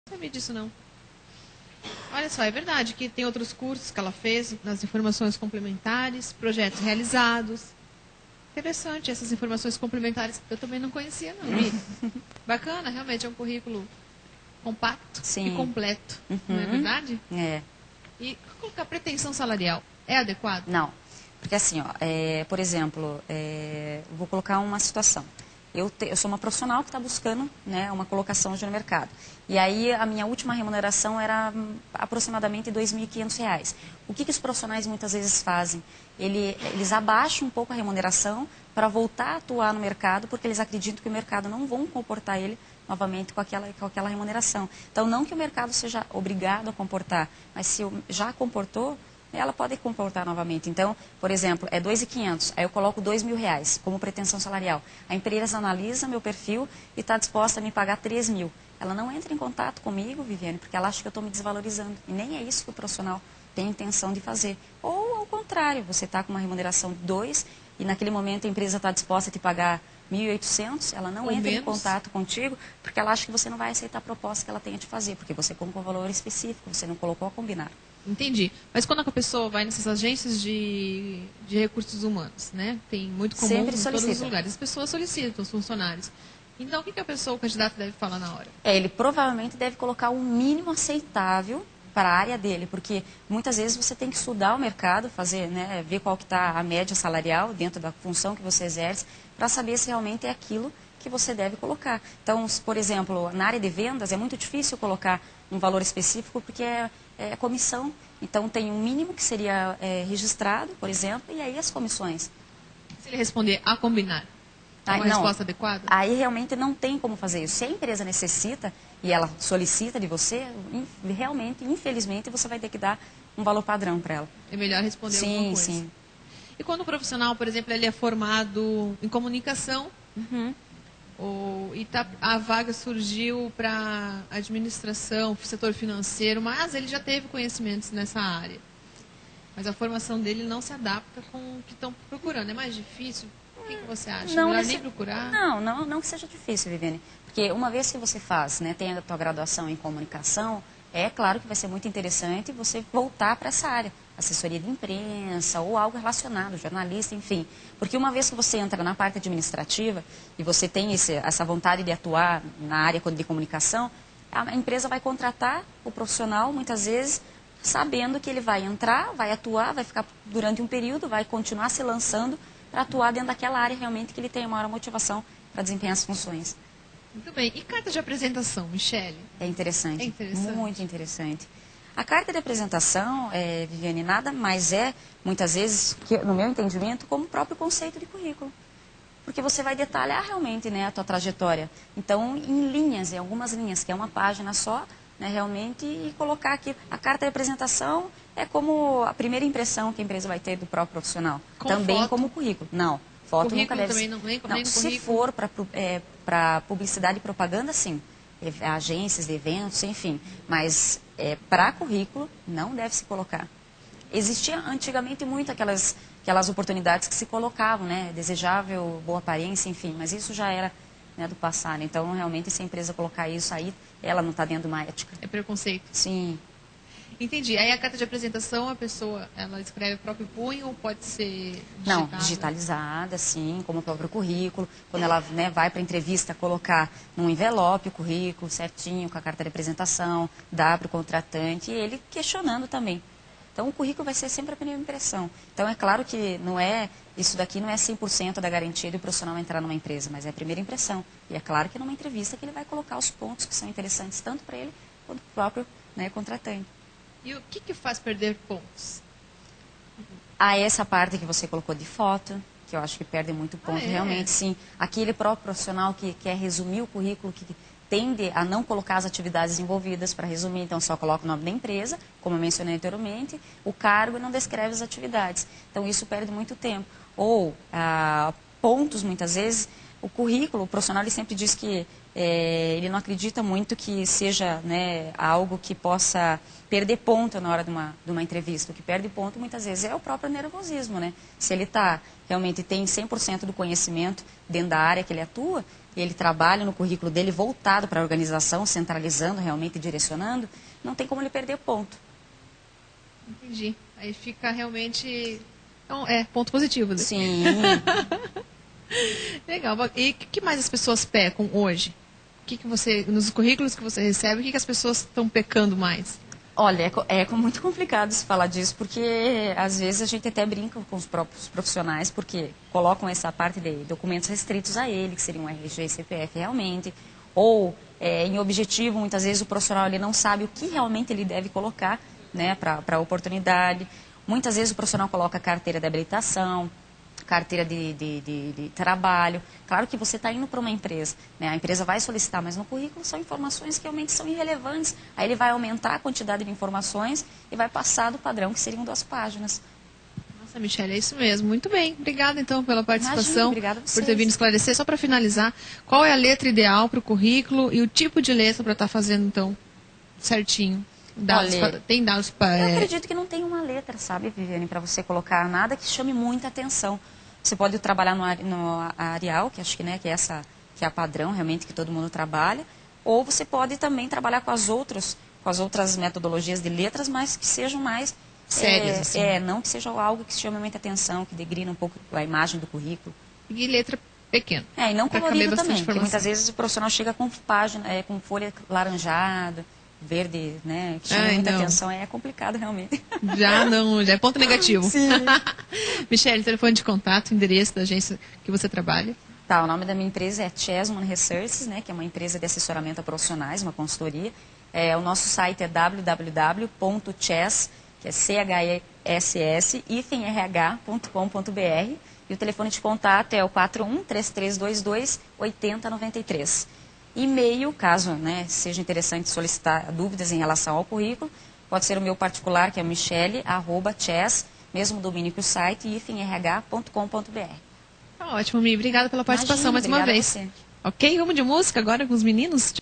Não sabia disso, não. Olha só, é verdade que tem outros cursos que ela fez nas informações complementares, projetos realizados. Interessante essas informações complementares. Eu também não conhecia, não. E bacana, realmente é um currículo compacto Sim. e completo. Não é verdade? É. E colocar pretensão salarial é adequado? Não. Porque assim, ó, por exemplo, vou colocar uma situação. Eu sou uma profissional que está buscando, né, uma colocação hoje no mercado. E aí a minha última remuneração era aproximadamente R$ 2.500. O que os profissionais muitas vezes fazem? Eles abaixam um pouco a remuneração para voltar a atuar no mercado, porque eles acreditam que o mercado não vão comportar ele novamente com aquela remuneração. Então, não que o mercado seja obrigado a comportar, mas se já comportou, ela pode comportar novamente. Então, por exemplo, é 2.500, aí eu coloco R$ 2.000 como pretensão salarial. A empresa analisa meu perfil e está disposta a me pagar 3.000. Ela não entra em contato comigo, Viviane, porque ela acha que eu estou me desvalorizando. E nem é isso que o profissional tem intenção de fazer. Ou, ao contrário, você está com uma remuneração de 2 e naquele momento a empresa está disposta a te pagar 1.800, ela não entra em contato contigo porque ela acha que você não vai aceitar a proposta que ela tem a te fazer, porque você colocou um valor específico, você não colocou a combinar. Entendi. Mas quando a pessoa vai nessas agências de recursos humanos, né? Tem muito comum Sempre em solicita. todos os lugares. As pessoas solicitam os funcionários. Então, o que a pessoa, o candidato, deve falar na hora? Ele provavelmente deve colocar o mínimo aceitável para a área dele, porque muitas vezes você tem que estudar o mercado, fazer, né, ver qual que está a média salarial dentro da função que você exerce, para saber se realmente é aquilo que você deve colocar. Então, por exemplo, na área de vendas é muito difícil colocar um valor específico porque é comissão. Então, tem um mínimo que seria registrado, por exemplo, e aí as comissões. Se ele responder a combinar, é uma resposta adequada? Aí realmente não tem como fazer isso. Se a empresa necessita e ela solicita de você, realmente, infelizmente, você vai ter que dar um valor padrão para ela. É melhor responder alguma coisa. Sim. E quando o profissional, por exemplo, ele é formado em comunicação, a vaga surgiu para administração, setor financeiro, mas ele já teve conhecimentos nessa área. Mas a formação dele não se adapta com o que estão procurando. É mais difícil? O que você acha? Não, melhor nem procurar? Não que seja difícil, Viviane. Porque uma vez que você faz, né, tem a tua graduação em comunicação, é claro que vai ser muito interessante você voltar para essa área. Assessoria de imprensa ou algo relacionado, jornalista, enfim. Porque uma vez que você entra na parte administrativa e você tem essa vontade de atuar na área de comunicação, a empresa vai contratar o profissional, muitas vezes, sabendo que ele vai entrar, vai atuar, vai ficar durante um período, vai continuar se lançando para atuar dentro daquela área realmente que ele tem a maior motivação para desempenhar as funções. Muito bem. E carta de apresentação, Michele? É interessante. É interessante. Muito interessante. A carta de apresentação, Viviane, nada mais é, muitas vezes, que, no meu entendimento, como o próprio conceito de currículo. Porque você vai detalhar realmente, né, a tua trajetória. Então, em linhas, em algumas linhas, que é uma página só, né, realmente, e colocar aqui. A carta de apresentação é como a primeira impressão que a empresa vai ter do próprio profissional. Com também foto? Como currículo. Não, foto Currículo nunca deve também ser. não, nem Não, se currículo. for para publicidade e propaganda, sim. Agências de eventos, enfim. Mas para currículo, não deve se colocar. Existia antigamente muito aquelas oportunidades que se colocavam, né? Desejável, boa aparência, enfim. Mas isso já era, né, do passado. Então, realmente, se a empresa colocar isso aí, ela não está dentro de uma ética. É preconceito. Sim. Entendi. Aí a carta de apresentação, a pessoa, ela escreve o próprio punho ou pode ser digitada? Não, digitalizada, sim, como o próprio currículo. Quando ela, né, vai para a entrevista, colocar num envelope o currículo certinho, com a carta de apresentação, dá para o contratante, e ele questionando também. Então, o currículo vai ser sempre a primeira impressão. Então, é claro que isso daqui não é 100% da garantia de o profissional entrar numa empresa, mas é a primeira impressão. E é claro que numa entrevista que ele vai colocar os pontos que são interessantes tanto para ele quanto para o próprio, né, contratante. E o que faz perder pontos? Essa parte que você colocou de foto, que eu acho que perde muito ponto. Realmente, sim. Aquele próprio profissional que quer resumir o currículo, que tende a não colocar as atividades envolvidas para resumir, então só coloca o nome da empresa, como eu mencionei anteriormente, o cargo e não descreve as atividades. Então isso perde muito tempo. Ou pontos, muitas vezes, o currículo, o profissional ele sempre diz que ele não acredita muito que seja, né, algo que possa perder ponto na hora de uma entrevista. O que perde ponto muitas vezes é o próprio nervosismo, né? Se ele realmente tem 100% do conhecimento dentro da área que ele atua, e ele trabalha no currículo dele voltado para a organização, centralizando realmente, direcionando, não tem como ele perder ponto. Entendi. Aí fica realmente... Então, ponto positivo. Né? Sim. Legal. E o que mais as pessoas pecam hoje? Nos currículos que você recebe, o que as pessoas estão pecando mais? Olha, muito complicado se falar disso, porque às vezes a gente até brinca com os próprios profissionais, porque colocam essa parte de documentos restritos a ele, que seriam RG e CPF realmente, ou em objetivo, muitas vezes o profissional ele não sabe o que realmente ele deve colocar, né, para a oportunidade. Muitas vezes o profissional coloca carteira de habilitação, carteira de trabalho. Claro que você está indo para uma empresa, né? A empresa vai solicitar, mas no currículo são informações que realmente são irrelevantes. Aí ele vai aumentar a quantidade de informações e vai passar do padrão, que seriam 2 páginas. Nossa, Michele, é isso mesmo. Muito bem. Obrigada, então, pela participação. Imagina, obrigada a vocês. Por ter vindo esclarecer. Só para finalizar, qual é a letra ideal para o currículo e o tipo de letra para estar fazendo, então, certinho? Tem dados para... Eu acredito que não tem uma letra, sabe, Viviane, para você colocar nada que chame muita atenção. Você pode trabalhar no Arial, que acho que, né, que é a padrão realmente que todo mundo trabalha, ou você pode também trabalhar com as outras metodologias de letras, mas que sejam mais sérias, assim. Não que seja algo que chame muita atenção, que degrina um pouco a imagem do currículo. E letra pequena. E não colorido também, porque muitas vezes o profissional chega com com folha laranjada, verde, né, que chama muita atenção, é complicado realmente. Já é ponto negativo. Sim. Michele, telefone de contato, endereço da agência que você trabalha. Tá, o nome da minha empresa é Chessman Research, né, que é uma empresa de assessoramento a profissionais, uma consultoria. O nosso site é www.chess, que é chess-rh.com.br, e o telefone de contato é o 41-3322-8093. E-mail, caso, né, seja interessante solicitar dúvidas em relação ao currículo, pode ser o meu particular, que é michele@chess, mesmo domínio que o site, rh.com.br. Ótimo, Mi. Obrigada pela participação mais uma vez. Ok, vamos de música agora com os meninos?